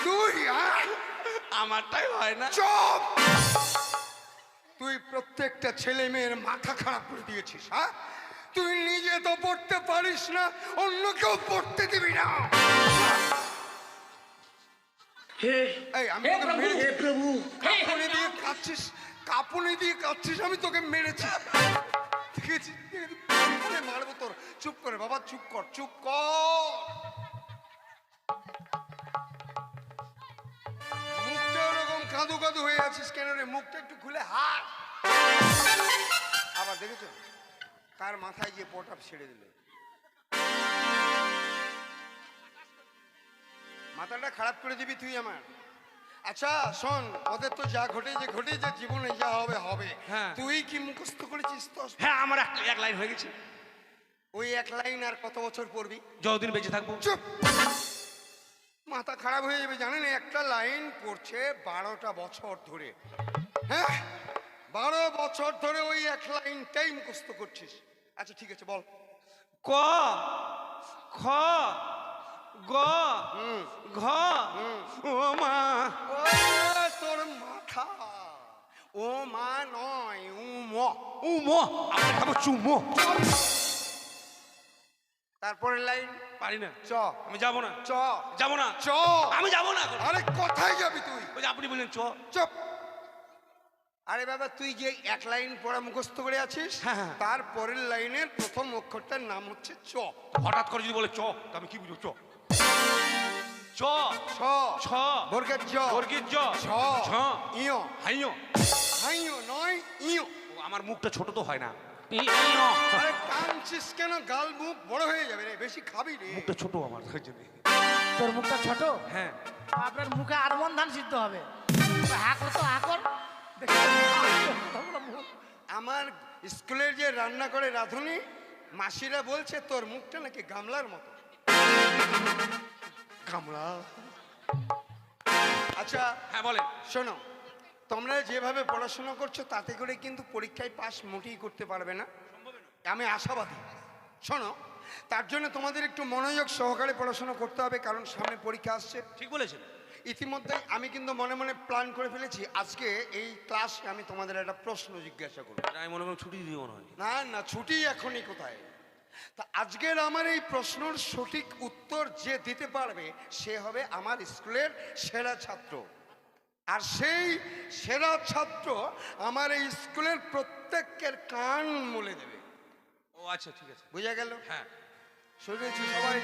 Speaker 8: তুই, হ্যাঁ?
Speaker 5: আমারটাই হয় না।
Speaker 8: চুপ! তুই প্রত্যেকটা ছেলে মেয়ের মাথা খারাপ করে দিয়েছিস, হ্যাঁ? তুই নিজে তো পড়তে পারিস না, অন্য কেউ পড়তে দিবি না। এই, আমি তোকে মেরেছি। কাঁপুনি দিয়ে কাঁদছিস, কাঁপুনি দিয়ে কাঁদছিস, আমি তোকে মেরেছি। ঠিক আছে, ঠিক আছে, আমি মারবো তোর। চুপ করে বাবা, চুপ কর, চুপ কর। মুখটা ওরকম কাঁদু কাঁদু হয়ে আছিস কেন রে? মুখটা একটু খুলে হাত। আবার দেখেছো কার মাথায় গিয়ে পটাপ ছেড়ে দিল? মাথাটা খারাপ করে দিবি তুই আমার। আচ্ছা শোন, ওদের তো যা ঘটেছে জীবনে যা হবে হবে।
Speaker 5: হ্যাঁ।
Speaker 8: তুই কি মুখস্থ করেছিস তো?
Speaker 5: হ্যাঁ, আমার এক লাইন হয়ে গেছে।
Speaker 8: ওই এক লাইন আর কত বছর পড়বি?
Speaker 5: যতদিন বেঁচে থাকবো।
Speaker 8: চুপ! মাথা খারাপ হয়ে যাবে জানেন? একটা লাইন পড়ছে 12টা বছর ধরে। হ্যাঁ, 12 বছর ধরে ওই এক লাইনটাই মুখস্থ করছিস। আচ্ছা ঠিক আছে, বল।
Speaker 5: ক, খ, গ, ঘ, ও মা।
Speaker 8: ও তোর মাথা, ও মা নয়, উ ম।
Speaker 5: আমরা খাবো চুমো।
Speaker 8: তারপরের লাইন
Speaker 5: পারি না।
Speaker 8: চ।
Speaker 5: আমি যাবো না।
Speaker 8: চ।
Speaker 5: যাবো না।
Speaker 8: চ।
Speaker 5: আমি যাবো না।
Speaker 8: আরে কোথায় যাবি তুই?
Speaker 5: ওই যে আপনি বললেন চ।
Speaker 8: চুপ! আরে বাবা, তুই যে এক লাইন পড়া মুখস্থ করে আছিস,
Speaker 5: হ্যাঁ, হ্যাঁ।
Speaker 8: তার পরের লাইনের প্রথম অক্ষরটার নাম হচ্ছে চ।
Speaker 5: হঠাৎ করে যদি বলে চ, তো আমি কি বুঝবো? চ, চ,
Speaker 8: ছ।
Speaker 5: ছ,
Speaker 8: বর্গের জ।
Speaker 5: বর্গের জ,
Speaker 8: ছ।
Speaker 5: ঝ,
Speaker 8: ইয়।
Speaker 5: হাইয়।
Speaker 8: হাইয় নয়, ইয়।
Speaker 5: ও, আমার মুখটা ছোট তো হয় না।
Speaker 8: আরে কাঁদছিস কেন? গাল মুখ বড় হয়ে যাবে রে, বেশি খাবি রে।
Speaker 5: মুখটা ছোট আমার, তাই জন্যে।
Speaker 3: তোর মুখটা ছোট,
Speaker 5: হ্যাঁ।
Speaker 3: আপনার মুখে আর মন ধান সিদ্ধ হবে। হা কর তো, হা কর।
Speaker 8: আমার স্কুলের যে রান্না করে রাঁধুনি, মাসিরা বলছে তোর মুখটা নাকি গামলার মতো। গামলা? আচ্ছা
Speaker 5: হ্যাঁ বলেন।
Speaker 8: শোনো, তোমরা যেভাবে পড়াশোনা করছো তাতে করে কিন্তু পরীক্ষায় পাস মোটেই করতে পারবে না, আমি আশাবাদী। শোনো, তার জন্য তোমাদের একটু মনোযোগ সহকারে পড়াশোনা করতে হবে, কারণ সামনে পরীক্ষা আসছে।
Speaker 5: ঠিক বলেছেন।
Speaker 8: ইতিমধ্যে আমি কিন্তু মনে মনে প্ল্যান করে ফেলেছি, আজকে এই ক্লাসে আমি তোমাদের একটা প্রশ্ন জিজ্ঞাসা করব।
Speaker 5: আমি মনে করি ছুটি দিয়ে মনে হয়।
Speaker 8: না না, ছুটি এখনই কোথায়? তা আজকের আমার এই প্রশ্নের সঠিক উত্তর যে দিতে পারবে সে হবে আমার স্কুলের সেরা ছাত্র। আর সেই সেরা ছাত্র আমার এই স্কুলের প্রত্যেকের কান মুলে দেবে।
Speaker 5: ও আচ্ছা, ঠিক আছে।
Speaker 8: বুঝা গেল?
Speaker 5: হ্যাঁ।
Speaker 8: শুনেছি, সবাই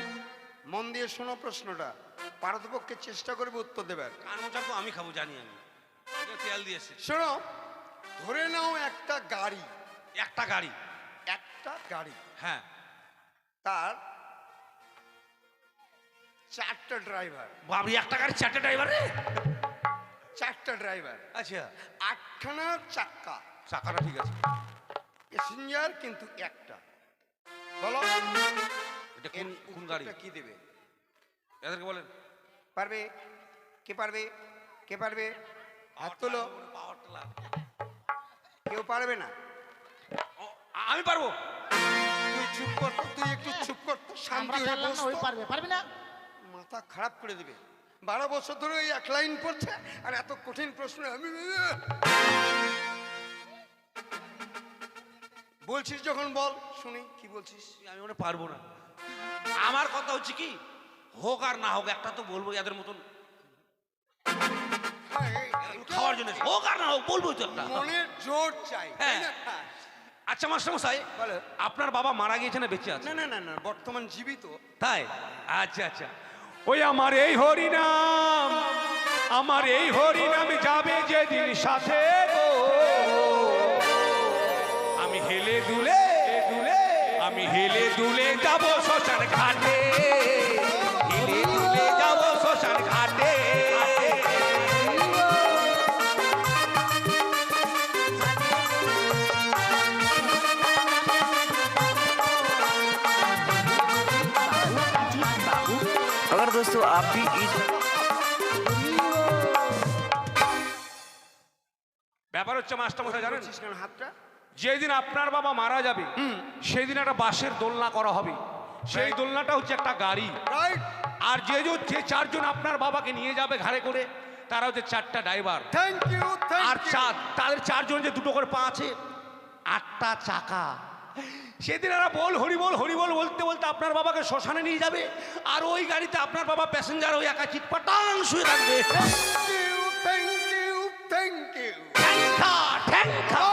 Speaker 8: মন দিয়ে শোনো প্রশ্নটা, পারতপক্ষে চেষ্টা করবে উত্তর দেবার।
Speaker 5: কান মোচা তো আমি খাবো, জানি আমি। এটা তেল দিয়েছে।
Speaker 8: শোনো, ধরে নাও একটা গাড়ি,
Speaker 5: একটা গাড়ি।
Speaker 8: একটা গাড়ি,
Speaker 5: হ্যাঁ।
Speaker 8: তার 4টা ড্রাইভার।
Speaker 5: বাবরি, একটা গাড়ি 4টে ড্রাইভার রে?
Speaker 8: 4টা ড্রাইভার,
Speaker 5: আচ্ছা
Speaker 8: 8খানা চাক্কা,
Speaker 5: চাকাটা ঠিক আছে।
Speaker 8: প্যাসেঞ্জার কিন্তু একটা। বলো
Speaker 5: এটা কোন কোন গাড়ি?
Speaker 8: উত্তরটা কি দেবে?
Speaker 5: এদেরকে বলেন।
Speaker 8: পারবে? কে পারবে? কে পারবে? হাত তোলো।
Speaker 5: পাওয়ারটা লাগবে।
Speaker 8: কেউ পারবে না?
Speaker 5: আমি পারবো।
Speaker 8: তুই চুপ কর তো, তুই একটু চুপ কর তো, শান্তি
Speaker 3: আমরা
Speaker 8: হয়ে
Speaker 3: পারলাম
Speaker 8: বস
Speaker 3: না, ওই
Speaker 8: তো।
Speaker 3: পারবে, পারবি না?
Speaker 8: মাথা খারাপ করে দিবে। 12 বছর ধরে ওই এক লাইন পড়ছে আর এত কঠিন প্রশ্ন। আমি বলছিস যখন বল শুনি, কি বলছিস?
Speaker 5: আমি মনে পারবো না। আমার কথা হচ্ছে কি, হোক আর না হোক একটা তো বলবো এদের মতন খাওয়ার জন্য। হোক আর না হোক বলবো তো একটা।
Speaker 8: মনের জোর চাই, তাই
Speaker 5: হ্যাঁ।
Speaker 8: না?
Speaker 5: আচ্ছা মাস্টার মশাই,
Speaker 8: বলো।
Speaker 5: আপনার বাবা মারা গিয়েছে না বেঁচে আছে?
Speaker 8: না না না না, বর্তমান জীবিত।
Speaker 5: তাই? আচ্ছা আচ্ছা। ওই আমার এই হরিনাম, আমার এই হরিনাম যাবে যেদিন সাথে গো, আমি হেলে দুলে দুলে, আমি হেলে দুলে যাব শ্মশান ঘাটে, হেলে দুলে যাব শ্মশান ঘাটে।
Speaker 6: बाबू अगर दोस्तों आप भी इस
Speaker 5: ব্যাপার হচ্ছে মাস্টার মশাই জানেন,
Speaker 8: বলছিস কেন হাতটা?
Speaker 5: যেদিন আপনার বাবা মারা যাবে সেই দিন একটা বাঁশের দোলনা করা হবে। সেই দোলনাটা হচ্ছে একটা গাড়ি,
Speaker 8: রাইট।
Speaker 5: আর যে 4জন আপনার বাবাকে নিয়ে যাবে ঘাড়ে করে তারা হচ্ছে 4টা ড্রাইভার।
Speaker 8: থ্যাংক ইউ,
Speaker 5: আর
Speaker 8: থ্যাংক ইউ।
Speaker 5: তাদের 4জন যে 2টো করে পা আছে, 8টা চাকা। সেদিন এরা বল হরিবল হরিবল বলতে বলতে আপনার বাবাকে শ্মশানে নিয়ে যাবে, আর ওই গাড়িতে আপনার বাবা প্যাসেঞ্জার ওই একা চিৎপাটাং শুয়ে থাকবে।
Speaker 8: Thank you, thank you, thank you.
Speaker 5: ঠ্যাংখা ঠ্যাংখা।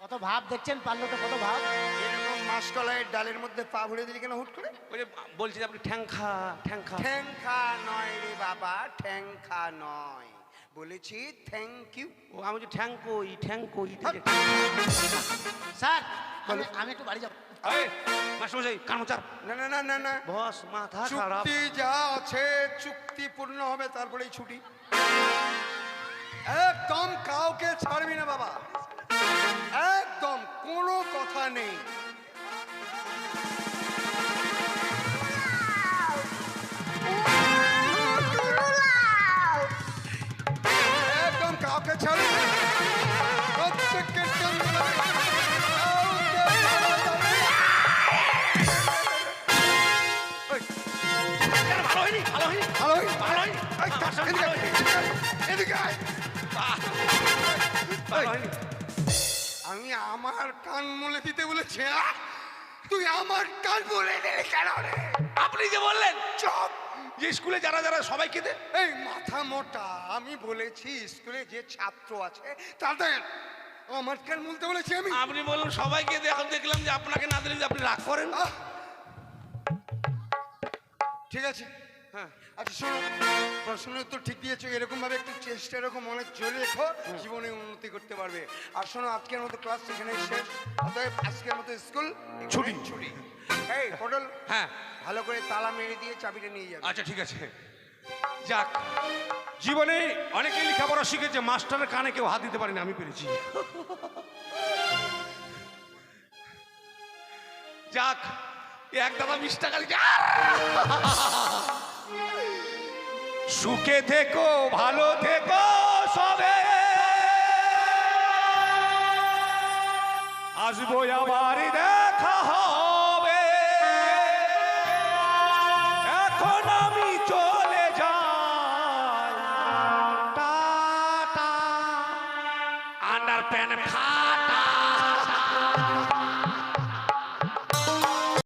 Speaker 3: কত ভাব দেখছেন, পারলো তো কত ভাব।
Speaker 8: এরকম মাসকলাইয়ের ডালের মধ্যে পা ভরে দিলি কেন হুট করে?
Speaker 5: ওই যে বলছি যে আপনি ঠ্যাংখা ঠ্যাংখা।
Speaker 8: ঠ্যাংখা নয় রে বাবা, ঠ্যাংখা নয়, বলেছি থ্যাংক ইউ।
Speaker 5: ও আমি যে ঠ্যাংকই ঠ্যাংকই।
Speaker 3: স্যার আমি একটু বাড়ি যাবো।
Speaker 5: মাস্টারমশাই কানচার।
Speaker 8: না না না না না,
Speaker 5: বস মাথা খারাপ।
Speaker 8: চুক্তি যা আছে চুক্তি পূর্ণ হবে, তারপরেই ছুটি। একদম কাউকে ছাড়বি না বাবা, একদম কোনো কথা নেই। একদম কাউকে ছাড়বি না, প্রত্যেককে সঙ্গে কাউকে
Speaker 5: ভালো হয়নি ভালো হয়নি
Speaker 8: ভালো হয়নি,
Speaker 5: ভালো হয়নি
Speaker 8: এই, এদিকে আয়, এদিকে আয়।
Speaker 5: ভালো হয়নি।
Speaker 8: আমি আমার কান মুলে দিতে বলেছি, তুই আমার কান মুলে দিলি কেন রে?
Speaker 5: আপনি যে বললেন
Speaker 8: চুপ।
Speaker 5: যে স্কুলে যারা যারা সবাইকে দে।
Speaker 8: এই মাথা মোটা, আমি বলেছি স্কুলে যে ছাত্র আছে তাদের আমার কান মুলতে বলেছি আমি।
Speaker 5: আপনি বলুন সবাইকে দে, এখন দেখলাম যে আপনাকে না দিলে যে আপনি রাগ করেন।
Speaker 8: আহ! ঠিক আছে, হ্যাঁ। আচ্ছা শোনো, প্রশ্নের উত্তর ঠিক দিয়েছো, এরকম ভাবে একটু চেষ্টা এরকম অনেক জোরে রেখো, জীবনে উন্নতি করতে পারবে। আর শোনো, আজকের মতো ক্লাস এখানেই শেষ, অতএব আজকের মতো স্কুল
Speaker 5: ছুটি।
Speaker 8: ছুটি। এই পটল,
Speaker 5: হ্যাঁ
Speaker 8: ভালো করে তালা মেরে দিয়ে চাবিটা নিয়ে যাবে।
Speaker 5: আচ্ছা ঠিক আছে। যাক, জীবনে অনেকে লেখাপড়া শিখেছে, মাস্টারের কানে কেউ হাত দিতে পারেনি, আমি পেরেছি। যাক, এক দাদা 20 টাকা লিখে সুখে থেকো ভালো থেকো।